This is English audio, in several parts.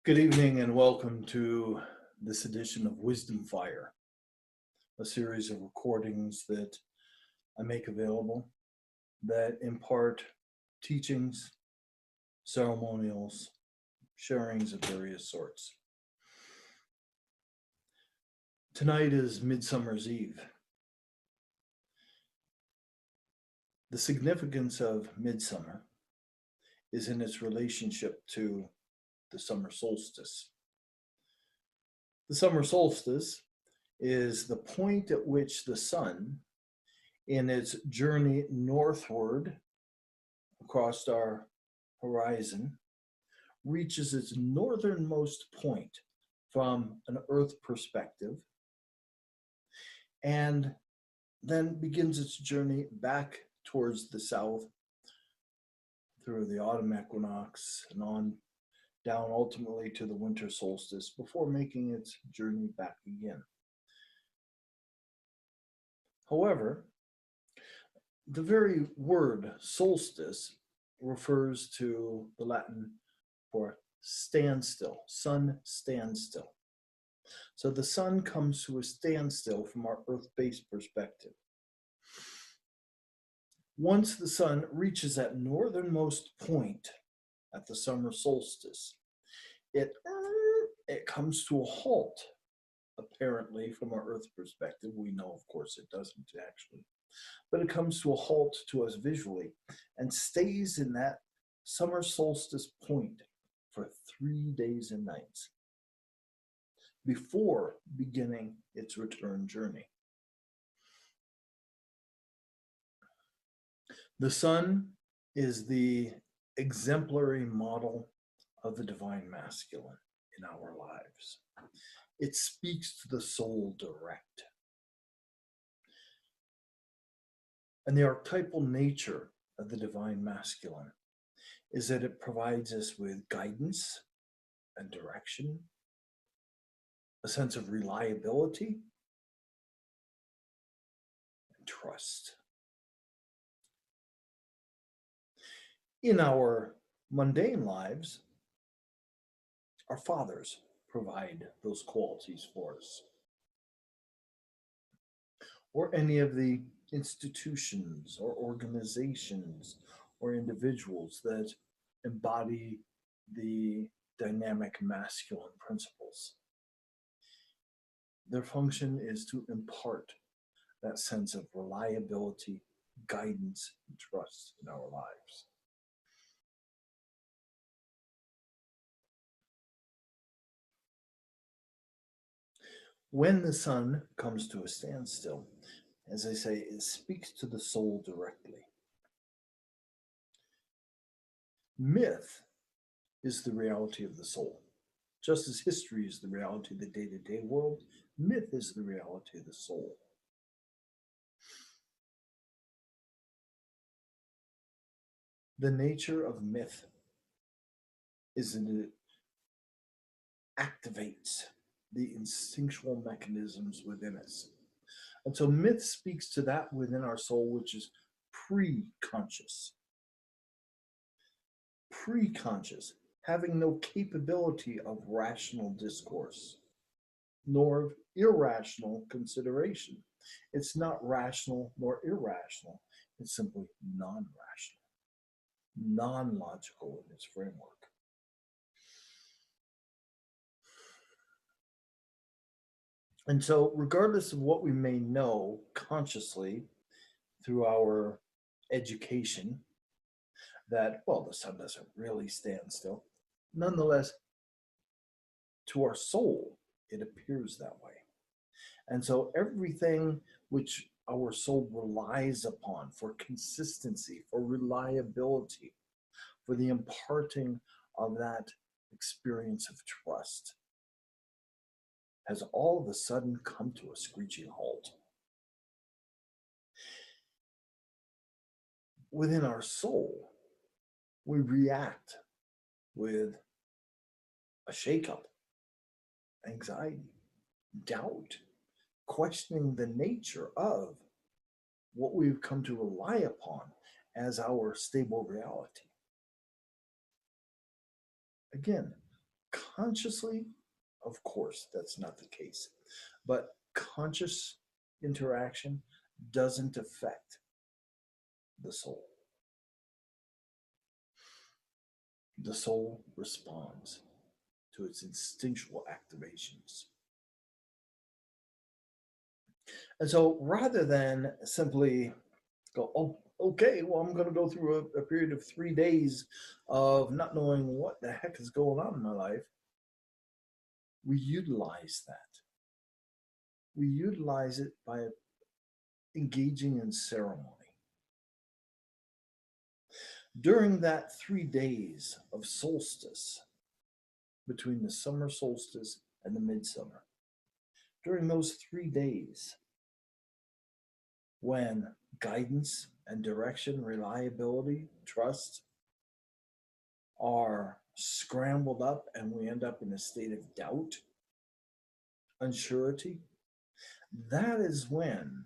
Good evening and welcome to this edition of Wisdom Fire, a series of recordings that I make available that impart teachings, ceremonials, sharings of various sorts. Tonight is Midsummer's Eve. The significance of midsummer is in its relationship to the summer solstice. The summer solstice is the point at which the sun, in its journey northward across our horizon, reaches its northernmost point from an Earth perspective, and then begins its journey back towards the south through the autumn equinox and on down ultimately to the winter solstice before making its journey back again. However, the very word solstice refers to the Latin for standstill, sun standstill. So the sun comes to a standstill from our Earth-based perspective. Once the sun reaches that northernmost point at the summer solstice, it comes to a halt, apparently, from our Earth perspective. We know, of course, it doesn't actually, but it comes to a halt to us visually and stays in that summer solstice point for 3 days and nights before beginning its return journey. The sun is the exemplary model of the divine masculine in our lives. It speaks to the soul direct. And the archetypal nature of the divine masculine is that it provides us with guidance and direction, a sense of reliability and trust. In our mundane lives, our fathers provide those qualities for us, or any of the institutions or organizations or individuals that embody the dynamic masculine principles. Their function is to impart that sense of reliability, guidance, and trust in our lives. When the sun comes to a standstill, as I say, it speaks to the soul directly. Myth is the reality of the soul. Just as history is the reality of the day-to-day world, myth is the reality of the soul. The nature of myth is that it activates the instinctual mechanisms within us. And so myth speaks to that within our soul, which is pre-conscious. Pre-conscious, having no capability of rational discourse, nor of irrational consideration. It's not rational nor irrational. It's simply non-rational, non-logical in its framework. And so, regardless of what we may know consciously through our education, that, well, the sun doesn't really stand still, nonetheless, to our soul, it appears that way. And so, everything which our soul relies upon for consistency, for reliability, for the imparting of that experience of trust, has all of a sudden come to a screeching halt. Within our soul, we react with a shakeup, anxiety, doubt, questioning the nature of what we've come to rely upon as our stable reality. Again, Consciously, of course, that's not the case. But conscious interaction doesn't affect the soul. The soul responds to its instinctual activations. And so rather than simply go, oh, okay, well, I'm going to go through a period of 3 days of not knowing what the heck is going on in my life, we utilize that. We utilize it by engaging in ceremony. During that 3 days of solstice, between the summer solstice and the midsummer, during those 3 days, when guidance and direction, reliability, trust are scrambled up and we end up in a state of doubt, unsurety, that is when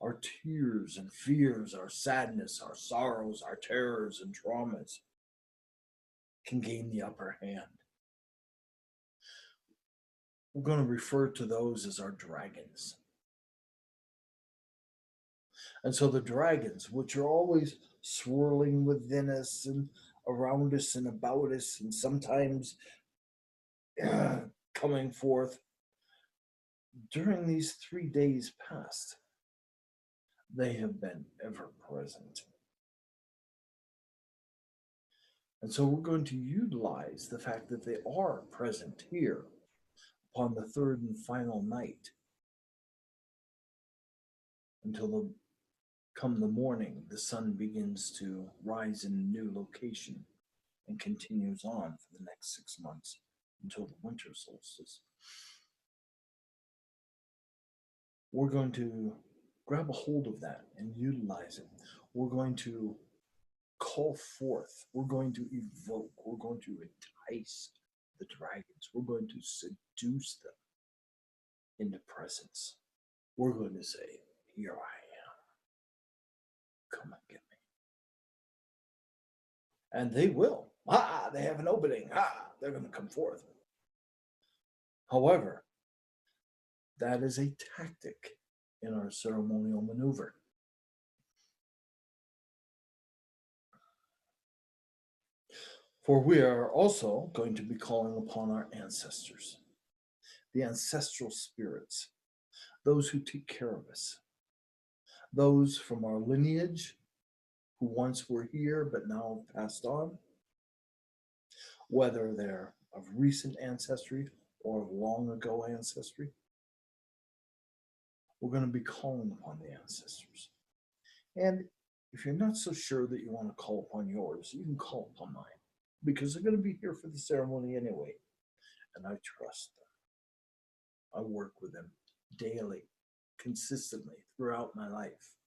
our tears and fears, our sadness, our sorrows, our terrors and traumas can gain the upper hand. We're going to refer to those as our dragons. And so the dragons, which are always swirling within us and around us and about us, and sometimes coming forth during these 3 days past, they have been ever present. And so we're going to utilize the fact that they are present here upon the third and final night until come the morning, the sun begins to rise in a new location and continues on for the next 6 months until the winter solstice. We're going to grab a hold of that and utilize it. We're going to call forth, we're going to evoke, we're going to entice the dragons, we're going to seduce them into presence. We're going to say, here I am. Come and get me. And they will. They have an opening. They're going to come forth. However, that is a tactic in our ceremonial maneuver. For we are also going to be calling upon our ancestors, the ancestral spirits, those who take care of us, those from our lineage who once were here but now have passed on, whether they're of recent ancestry or of long ago ancestry. We're going to be calling upon the ancestors. And if you're not so sure that you want to call upon yours, you can call upon mine, because they're going to be here for the ceremony anyway. And I trust them. I work with them daily, consistently throughout my life.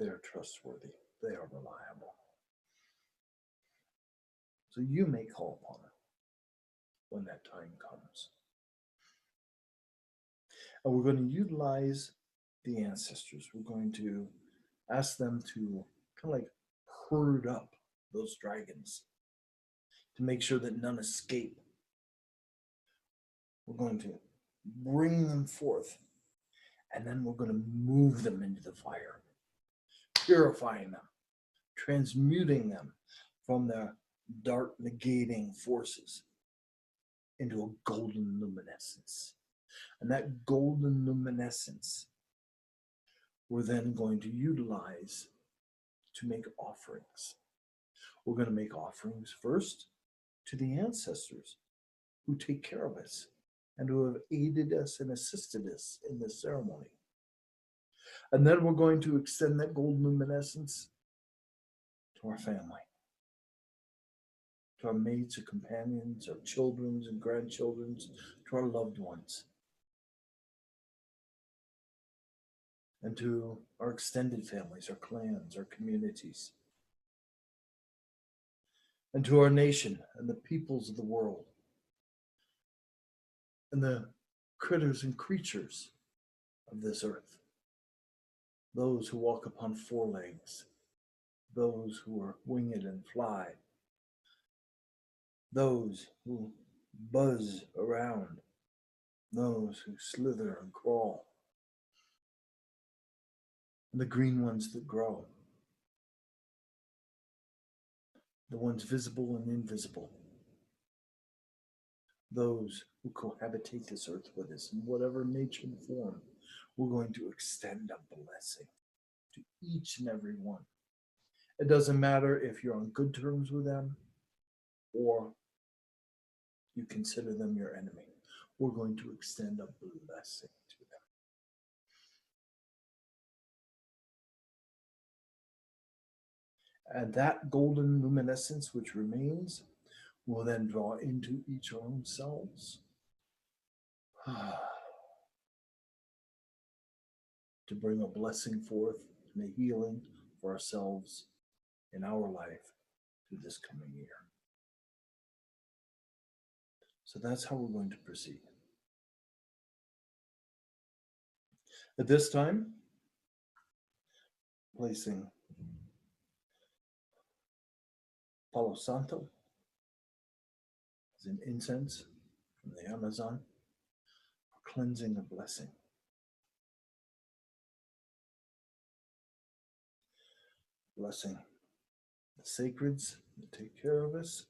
They are trustworthy. They are reliable. So you may call upon them when that time comes. And we're going to utilize the ancestors. We're going to ask them to kind of like herd up those dragons to make sure that none escape. We're going to bring them forth, and then we're going to move them into the fire, purifying them, transmuting them from their dark negating forces into a golden luminescence. And that golden luminescence we're then going to utilize to make offerings. We're going to make offerings first to the ancestors who take care of us and who have aided us and assisted us in this ceremony. And then we're going to extend that golden luminescence to our family, to our mates or companions, our children's and grandchildren's, to our loved ones, and to our extended families, our clans, our communities, and to our nation and the peoples of the world, and the critters and creatures of this earth, those who walk upon four legs, those who are winged and fly, those who buzz around, those who slither and crawl, and the green ones that grow, the ones visible and invisible, those who cohabitate this earth with us in whatever nature and form. We're going to extend a blessing to each and every one. It doesn't matter if you're on good terms with them or you consider them your enemy. We're going to extend a blessing to them. And that golden luminescence which remains will then draw into each our own selves to bring a blessing forth and a healing for ourselves in our life through this coming year. So that's how we're going to proceed. At this time, placing Palo Santo as an incense from the Amazon for cleansing and blessing. Blessing the sacreds that take care of us.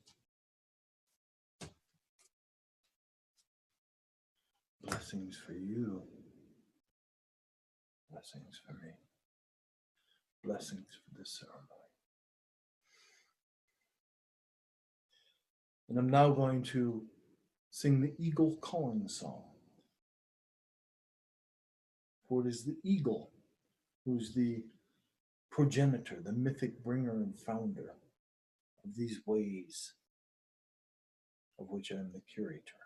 Blessings for you. Blessings for me. Blessings for this ceremony. And I'm now going to sing the eagle calling song. For it is the eagle who's the progenitor, the mythic bringer and founder of these ways of which I am the curator.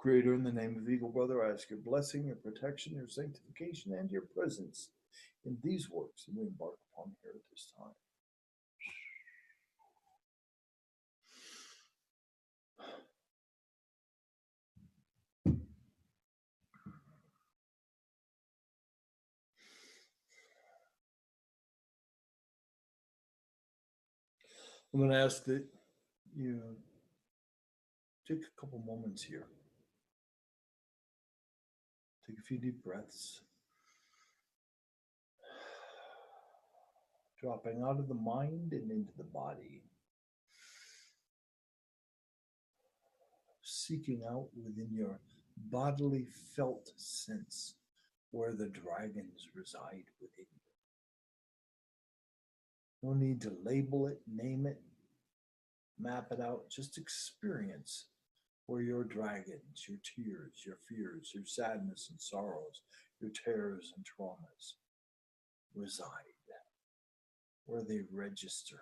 Creator, in the name of Eagle Brother, I ask your blessing, your protection, your sanctification, and your presence in these works that we embark upon here at this time. I'm going to ask that you take a couple moments here. Take a few deep breaths. Dropping out of the mind and into the body. Seeking out within your bodily felt sense where the dragons reside within you. No need to label it, name it, map it out. Just experience where your dragons, your tears, your fears, your sadness and sorrows, your terrors and traumas reside, where they register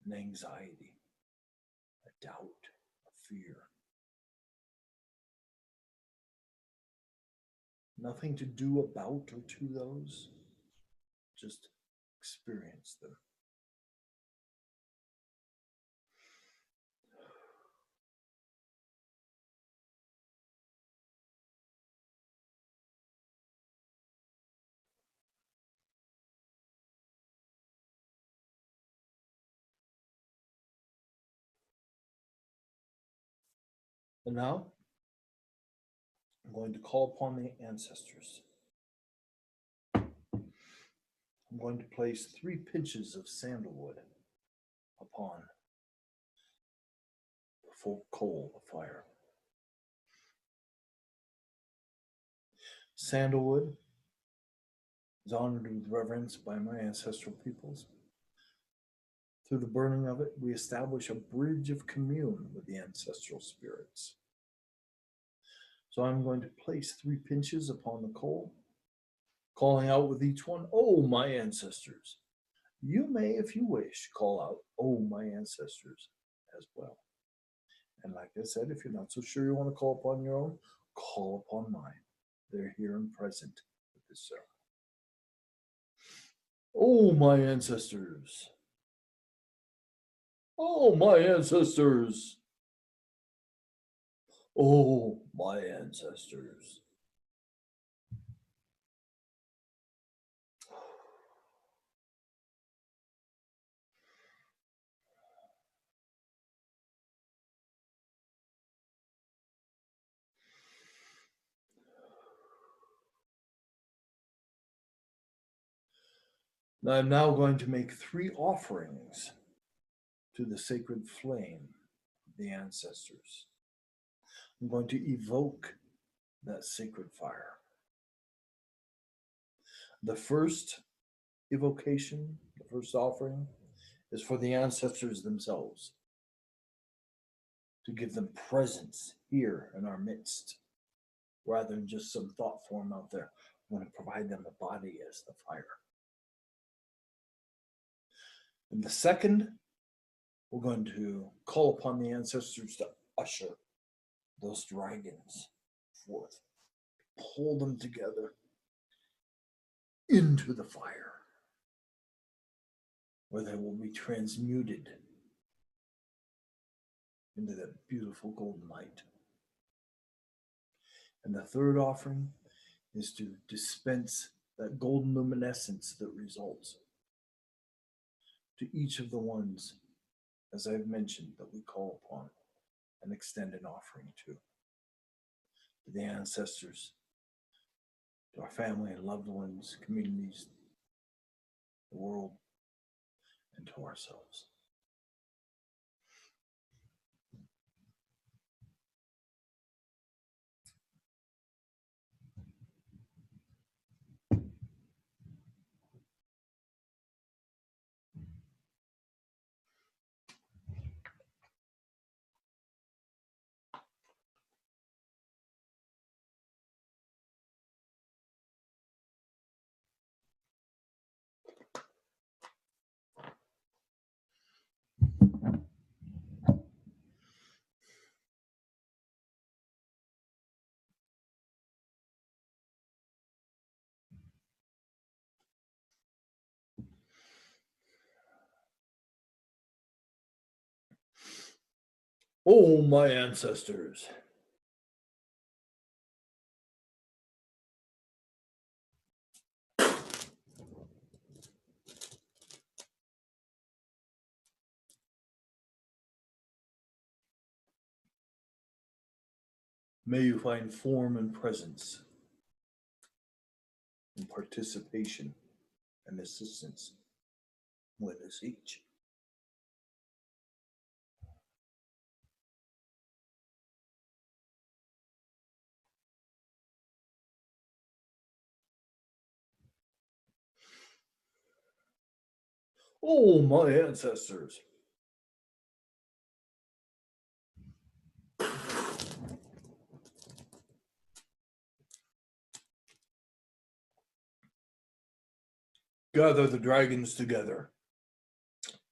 an anxiety, a doubt, a fear. Nothing to do about or to those, just experience them. And now, I'm going to call upon the ancestors. I'm going to place 3 pinches of sandalwood upon the full coal of fire. Sandalwood is honored with reverence by my ancestral peoples. Through the burning of it, we establish a bridge of commune with the ancestral spirits. So I'm going to place 3 pinches upon the coal, calling out with each one, "Oh, my ancestors." You may, if you wish, call out, "Oh, my ancestors," as well. And like I said, if you're not so sure you want to call upon your own, call upon mine. They're here and present with this ceremony. Oh, my ancestors. Oh, my ancestors. Oh, my ancestors. I'm now going to make 3 offerings to the sacred flame of the ancestors. I'm going to evoke that sacred fire. The first evocation, the first offering, is for the ancestors themselves, to give them presence here in our midst, rather than just some thought form out there. I'm going to provide them a body as the fire. And the second, we're going to call upon the ancestors to usher those dragons forth, pull them together into the fire, where they will be transmuted into that beautiful golden light. And the third offering is to dispense that golden luminescence that results to each of the ones, as I've mentioned, that we call upon and extend an offering to the ancestors, to our family and loved ones, communities, the world, and to ourselves. Oh, my ancestors. May you find form and presence and participation and assistance with us each. Oh, my ancestors. Gather the dragons together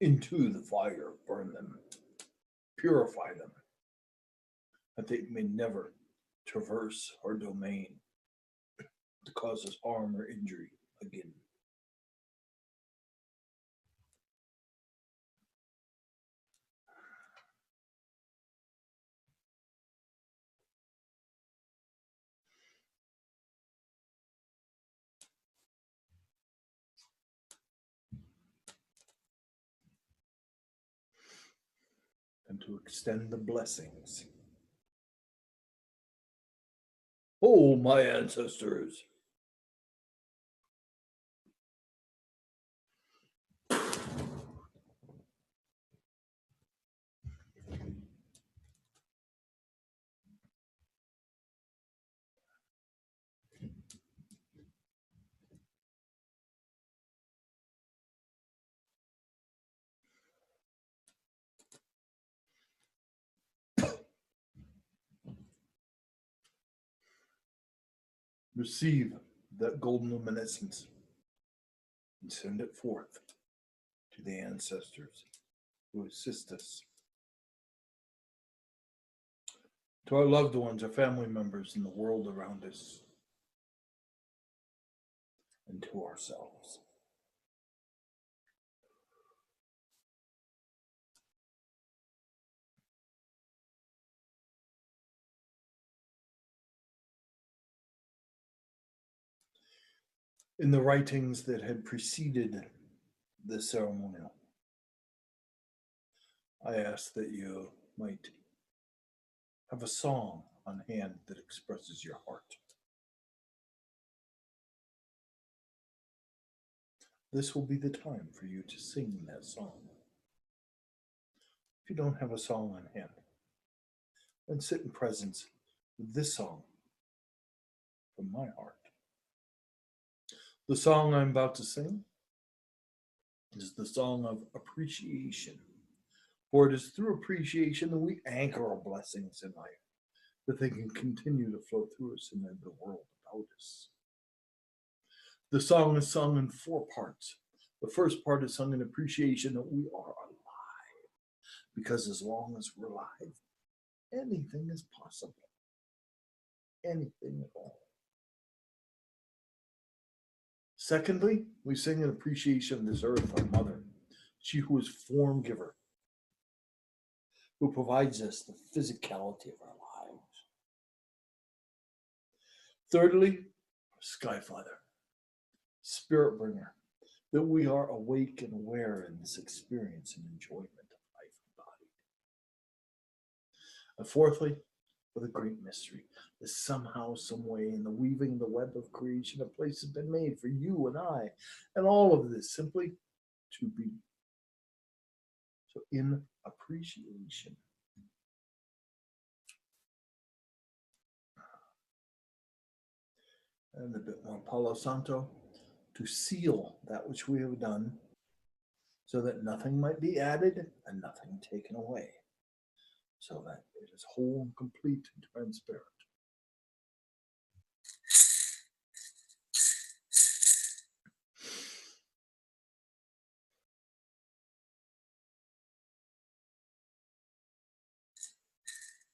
into the fire, burn them, purify them, that they may never traverse our domain to cause us harm or injury again. And to extend the blessings. Oh, my ancestors. receive that golden luminescence and send it forth to the ancestors who assist us, to our loved ones, our family members in the world around us, and to ourselves. In the writings that had preceded the ceremonial, I ask that you might have a song on hand that expresses your heart. This will be the time for you to sing that song. If you don't have a song on hand, then sit in presence with this song from my heart. The song I'm about to sing is the song of appreciation. For it is through appreciation that we anchor our blessings in life, that they can continue to flow through us and in the world about us. The song is sung in 4 parts. The first part is sung in appreciation that we are alive, because as long as we're alive, anything is possible. Anything at all. Secondly, we sing in appreciation of this earth, our mother, she who is form giver, who provides us the physicality of our lives. Thirdly, Sky Father, Spirit bringer, that we are awake and aware in this experience and enjoyment of life and body. And fourthly, for the great mystery, that somehow, some way, in the weaving the web of creation, a place has been made for you and I, and all of this simply to be. So in appreciation. And a bit more Palo Santo, to seal that which we have done, so that nothing might be added and nothing taken away, so that it is whole and complete and transparent.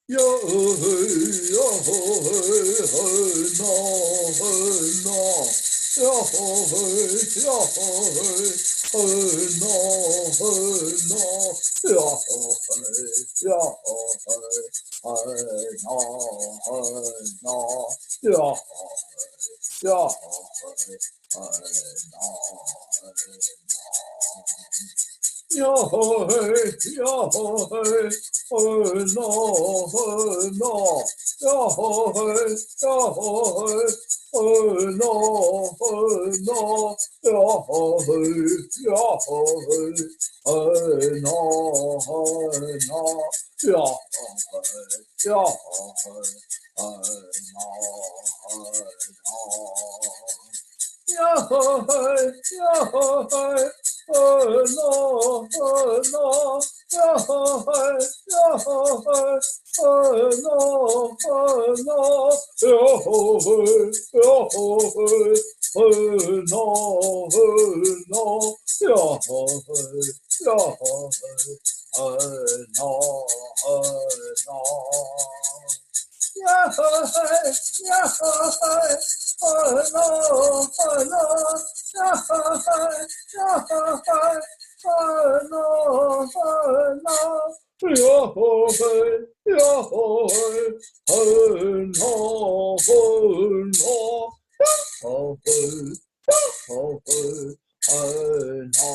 Yo hey, yo hey, hey, no, hey, no. Yo hey, yo hey, hey, no, hey, no. Yo hey, yo hey, hey, no, hey, no. Yo hey, yo hey, hey, no, hey, no. Yo hey, yo hey, hey, no, hey, no. Yo hey, yo hey, hey, no, hey, no. Yo hey, yo hey, hey, no, hey, no. Yo hey, yo hey, hey, no, hey, no. Yahweh, Yahweh, oh no, oh no, Yahweh, Yahweh, oh no, oh no, Yahweh, Yahweh, oh no, oh no, Yahweh, Yahweh, oh no, oh no. Yahweh, Yahweh, oh no, oh no, Yahweh, Yahweh, oh no, oh no, Yahweh, Yahweh, oh no, oh no, Yahweh, Yahweh, oh no,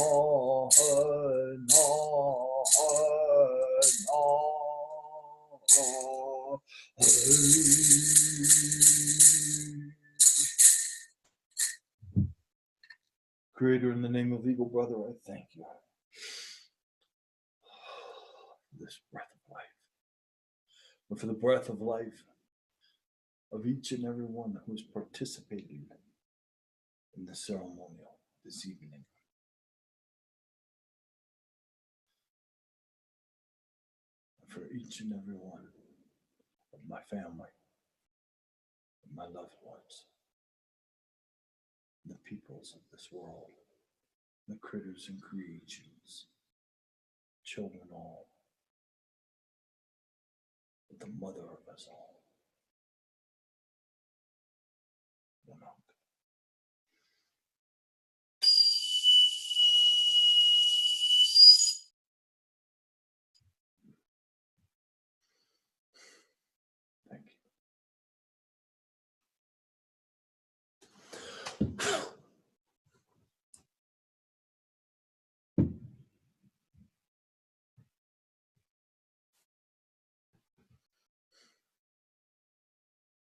oh no, oh no. Creator, in the name of Eagle Brother, I thank you for this breath of life, and for the breath of life of each and every one who is participating in the ceremonial this evening. And for each and every one of my family, of my loved ones, peoples of this world, the critters and creations, children all, but the mother of us all, the monk. Thank you.